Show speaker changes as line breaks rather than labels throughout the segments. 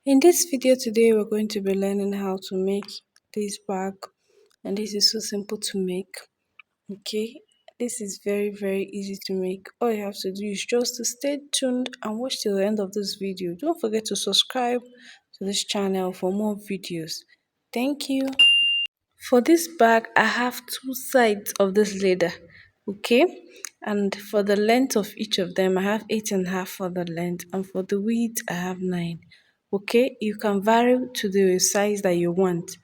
In this video today, we're going to be learning how to make this bag, and this is so simple to make. Okay, this is very easy to make. All you have to do is just to stay tuned and watch till the end of this video. Don't forget to subscribe to this channel for more videos. Thank you. For this bag, I have two sides of this leather, okay? And for the length of each of them, I have 8.5 for the length, and for the width, I have 9. Okay, you can vary to the size that you want.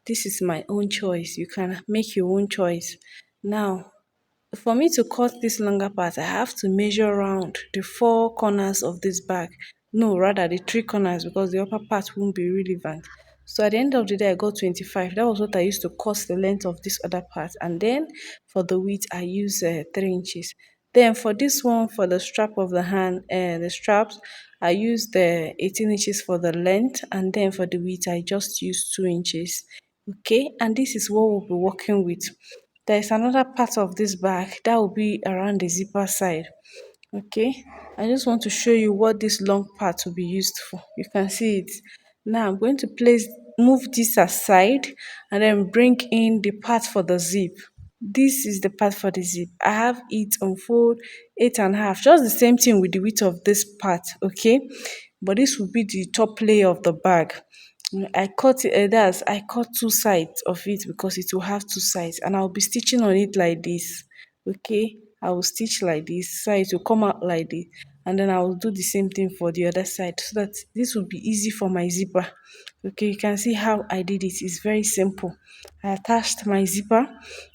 This is my own choice. You can make your own choice. Now, for me to cut this longer part, I have to measure around the four corners of this bag. No, rather the three corners, because the upper part won't be relevant. So at the end of the day, I got 25. That was what I used to cut the length of this other part. And then for the width, I use 3 inches. Then for this one, for the strap of the hand, the straps, I use the 18 inches for the length. And then for the width, I just use 2 inches. Okay, and this is what we'll be working with. There is another part of this bag that will be around the zipper side. Okay, I just want to show you what this long part will be used for. You can see it. Now I'm going to move this aside and then bring in the part for the zip. This is the part for the zip. I have it on fold 8.5, just the same thing with the width of this part. Okay, but this will be the top layer of the bag. I cut two sides of it because it will have two sides, and I'll be stitching on it like this. Okay, I will stitch like this so it will come out like this, and then I will do the same thing for the other side so that this will be easy for my zipper. Okay, you can see how I did it. It's very simple. I attached my zipper.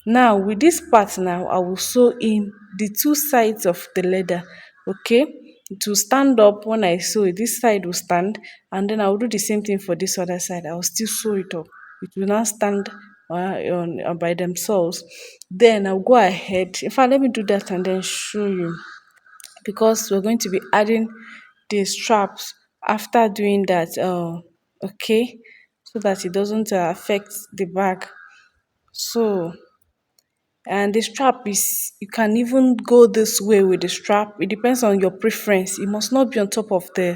Now with this part, now I will sew in the two sides of the leather. Okay, it will stand up when I sew it. This side will stand, and then I will do the same thing for this other side. I will still sew it up. It will not stand by themselves. Then I'll go ahead. In fact, let me do that and then show you, because we're going to be adding the straps after doing that. Okay, so that it doesn't affect the bag. So, and the strap is, you can even go this way with the strap. It depends on your preference. It must not be on top of the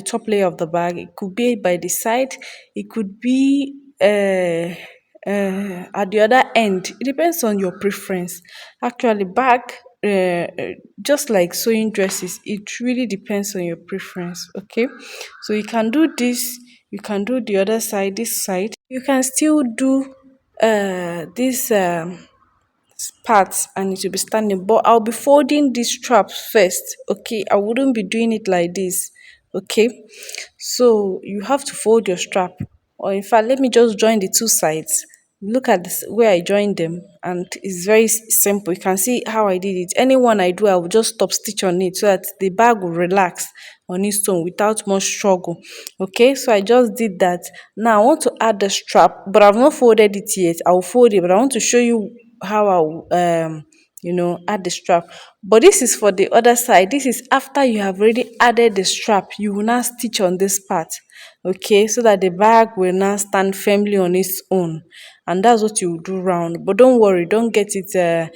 top layer of the bag. It could be by the side, it could be at the other end. It depends on your preference. Actually, bag, just like sewing dresses, it really depends on your preference. Okay, so you can do this, you can do the other side, this side. You can still do this parts, and it will be standing, but I'll be folding these straps first. Okay, I wouldn't be doing it like this. Okay, so you have to fold your strap, or in fact, let me just join the two sides. Look at this where I joined them, and it's very simple. You can see how I did it. Anyone I do, I will just stop stitch on it so that the bag will relax on its own without much struggle. Okay, so I just did that. Now I want to add the strap, but I've not folded it yet. I'll fold it, but I want to show you how I'll add the strap. But this is for the other side. This is after you have already added the strap. You will now stitch on this part, okay, so that the bag will now stand firmly on its own. And that's what you do round. But don't worry, don't get it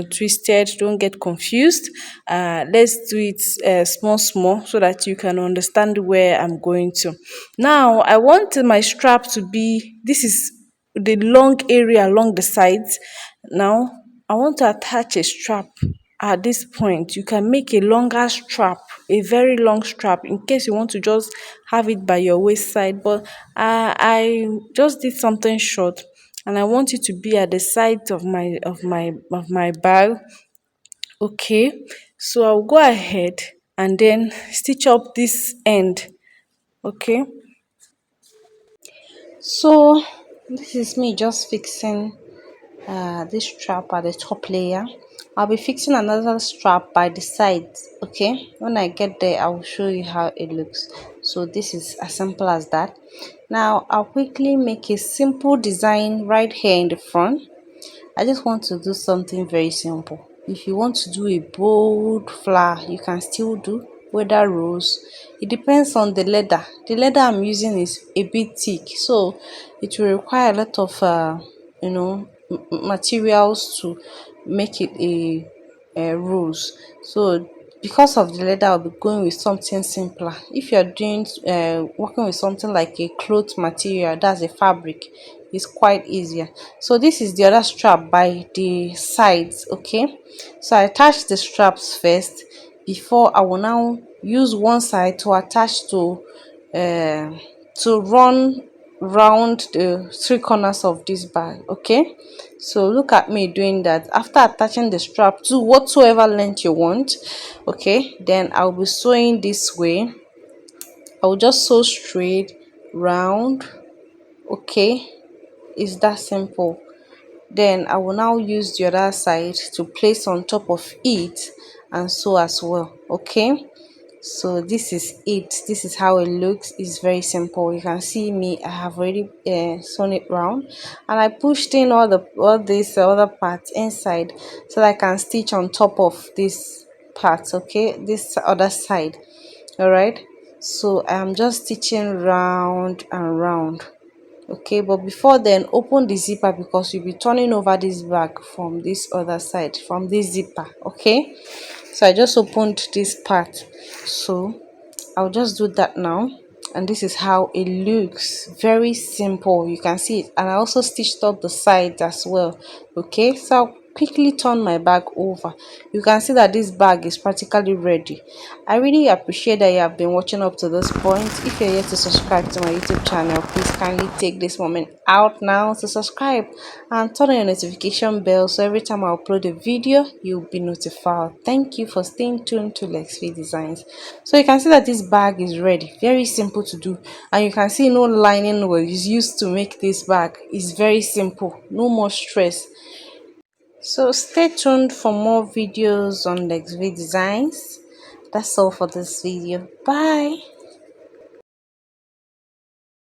twisted, don't get confused. Let's do it small so that you can understand where I'm going to. Now I want my strap to be, this is the long area along the sides. Now I want to attach a strap. At this point, you can make a longer strap, a very long strap, in case you want to just have it by your waist side. But I just did something short, and I want it to be at the sides of my bag. Okay, so I'll go ahead and then stitch up this end. Okay, so this is me just fixing this strap at the top layer. I'll be fixing another strap by the sides. Okay, when I get there, I will show you how it looks. So this is as simple as that. Now I'll quickly make a simple design right here in the front. I just want to do something very simple. If you want to do a bold flower, you can still do, whether rose. It depends on the leather. The leather I'm using is a bit thick, so it will require a lot of materials to make it a rose. So because of the leather, I'll be going with something simpler. If you're doing working with something like a cloth material, that's a fabric, it's quite easier. So this is the other strap by the sides. Okay, so I attach the straps first before I will now use one side to attach uh, to run round the three corners of this bag. Okay, so look at me doing that. After attaching the strap to whatsoever length you want, okay, then I'll be sewing this way. I'll just sew straight round. Okay, it's that simple. Then I will now use the other side to place on top of it and sew as well. Okay, so this is it. This is how it looks. It's very simple. You can see me, I have already sewn it round, and I pushed in all these other parts inside so that I can stitch on top of this part. Okay, this other side. All right, so I'm just stitching round and round. Okay, but before then, open the zipper because you'll be turning over this bag from this other side, from this zipper. Okay, so I just opened this part, so I'll just do that now. And this is how it looks. Very simple, you can see it. And I also stitched up the sides as well. Okay, so I'll quickly turn my bag over. You can see that this bag is practically ready. I really appreciate that you have been watching up to this point. If you're yet to subscribe to my YouTube channel, please kindly take this moment out now to subscribe and turn on your notification bell so every time I upload a video you'll be notified. Thank you for staying tuned to Lex V Designs. So you can see that this bag is ready. Very simple to do, and you can see no lining was used to make this bag. It's very simple, no more stress. So stay tuned for more videos on Lex V Designs. That's all for this video. Bye.